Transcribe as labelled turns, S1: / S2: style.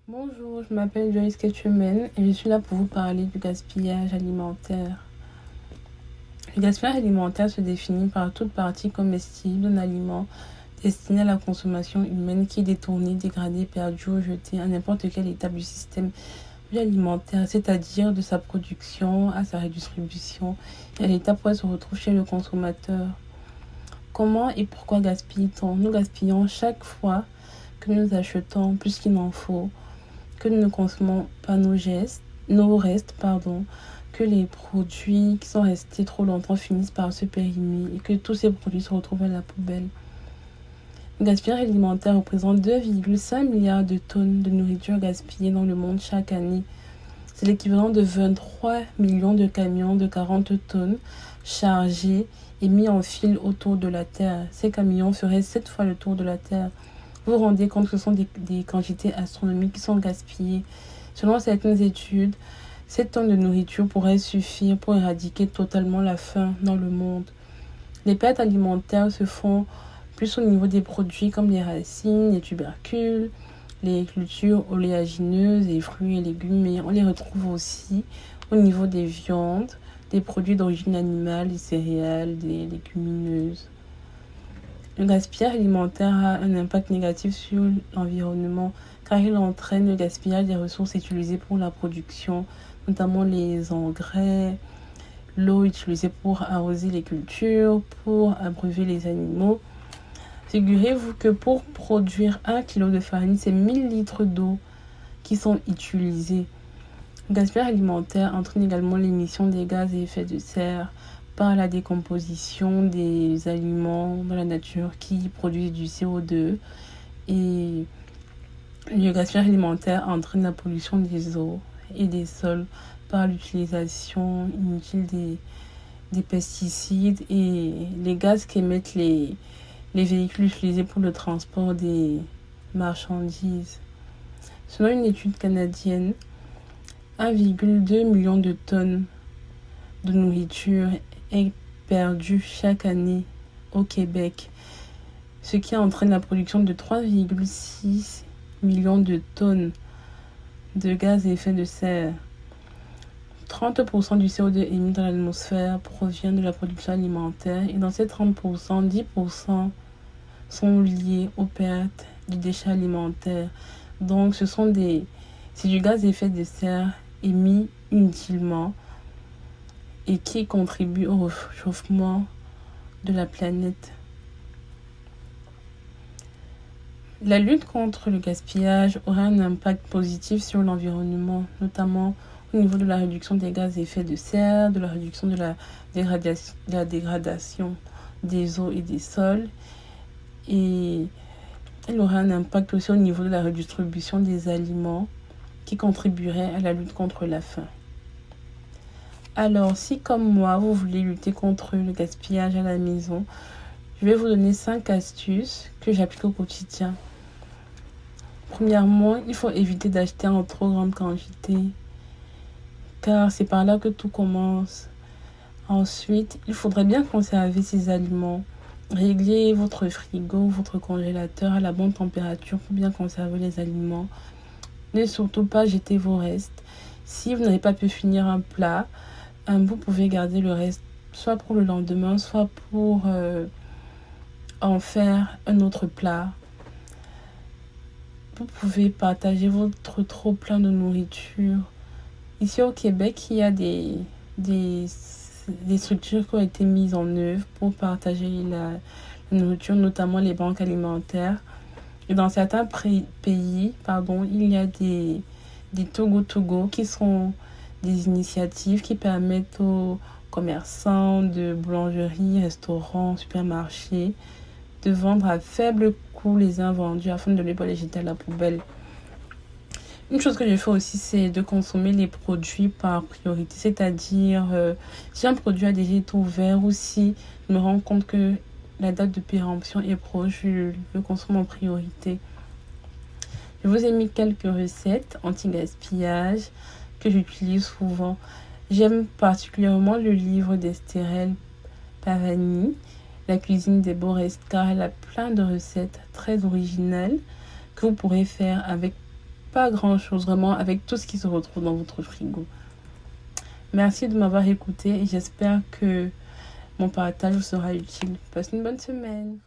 S1: Bonjour, je m'appelle Joyce Ketchumen et je suis là pour vous parler du gaspillage alimentaire. Le gaspillage alimentaire se définit par toute partie comestible d'un aliment destiné à la consommation humaine qui est détourné, dégradé, perdu ou jeté à n'importe quelle étape du système alimentaire, c'est-à-dire de sa production à sa redistribution et à l'étape où elle se retrouve chez le consommateur. Comment et pourquoi gaspille-t-on? Nous gaspillons chaque fois que nous achetons plus qu'il n'en faut, que nous ne consommons pas nos restes, que les produits qui sont restés trop longtemps finissent par se périmer et que tous ces produits se retrouvent à la poubelle. Le gaspillage alimentaire représente 2,5 milliards de tonnes de nourriture gaspillée dans le monde chaque année. C'est l'équivalent de 23 millions de camions de 40 tonnes chargés et mis en file autour de la Terre. Ces camions feraient 7 fois le tour de la Terre. Vous vous rendez compte que ce sont des quantités astronomiques qui sont gaspillées. Selon certaines études, 7 tonnes de nourriture pourraient suffire pour éradiquer totalement la faim dans le monde. Les pertes alimentaires se font plus au niveau des produits comme les racines, les tubercules, les cultures oléagineuses, les fruits et légumes, mais on les retrouve aussi au niveau des viandes, des produits d'origine animale, des céréales, des légumineuses. Le gaspillage alimentaire a un impact négatif sur l'environnement car il entraîne le gaspillage des ressources utilisées pour la production, notamment les engrais, l'eau utilisée pour arroser les cultures, pour abreuver les animaux. Figurez-vous que pour produire 1 kg de farine, c'est 1000 litres d'eau qui sont utilisés. Le gaspillage alimentaire entraîne également l'émission des gaz à effet de serre par la décomposition des aliments dans la nature qui produisent du CO2. Et le gaspillage alimentaire entraîne la pollution des eaux et des sols par l'utilisation inutile des pesticides et les gaz qu'émettent les véhicules utilisés pour le transport des marchandises. Selon une étude canadienne, 1,2 million de tonnes de nourriture est perdue chaque année au Québec, ce qui entraîne la production de 3,6 millions de tonnes de gaz à effet de serre. 30% du CO2 émis dans l'atmosphère provient de la production alimentaire et dans ces 30%, 10% sont liés aux pertes du déchet alimentaire. Donc c'est du gaz à effet de serre émis inutilement et qui contribue au réchauffement de la planète. La lutte contre le gaspillage aura un impact positif sur l'environnement, notamment au niveau de la réduction des gaz à effet de serre, de la réduction de la dégradation des eaux et des sols. Et elle aura un impact aussi au niveau de la redistribution des aliments qui contribuerait à la lutte contre la faim. Alors, si comme moi, vous voulez lutter contre le gaspillage à la maison, je vais vous donner 5 astuces que j'applique au quotidien. Premièrement, il faut éviter d'acheter en trop grande quantité, car c'est par là que tout commence. Ensuite, il faudrait bien conserver ces aliments. Réglez votre frigo, votre congélateur à la bonne température pour bien conserver les aliments. Ne surtout pas jeter vos restes. Si vous n'avez pas pu finir un plat, vous pouvez garder le reste soit pour le lendemain, soit pour en faire un autre plat. Vous pouvez partager votre trop plein de nourriture. Ici au Québec, il y a des structures qui ont été mises en œuvre pour partager la nourriture, notamment les banques alimentaires. Et dans certains pays, il y a des Togo to Go qui sont des initiatives qui permettent aux commerçants de boulangeries, restaurants, supermarchés de vendre à faible coût les invendus afin de ne pas les jeter à la poubelle. Une chose que je fais aussi, c'est de consommer les produits par priorité, c'est-à-dire si un produit a déjà été ouvert ou si je me rends compte que la date de péremption est proche, je le consomme en priorité. Je vous ai mis quelques recettes anti-gaspillage que j'utilise souvent. J'aime particulièrement le livre d'Estérelle Pavani, La cuisine des beaux restes, car elle a plein de recettes très originales que vous pourrez faire avec pas grand-chose vraiment avec tout ce qui se retrouve dans votre frigo. Merci de m'avoir écouté et j'espère que mon partage vous sera utile. Passez une bonne semaine.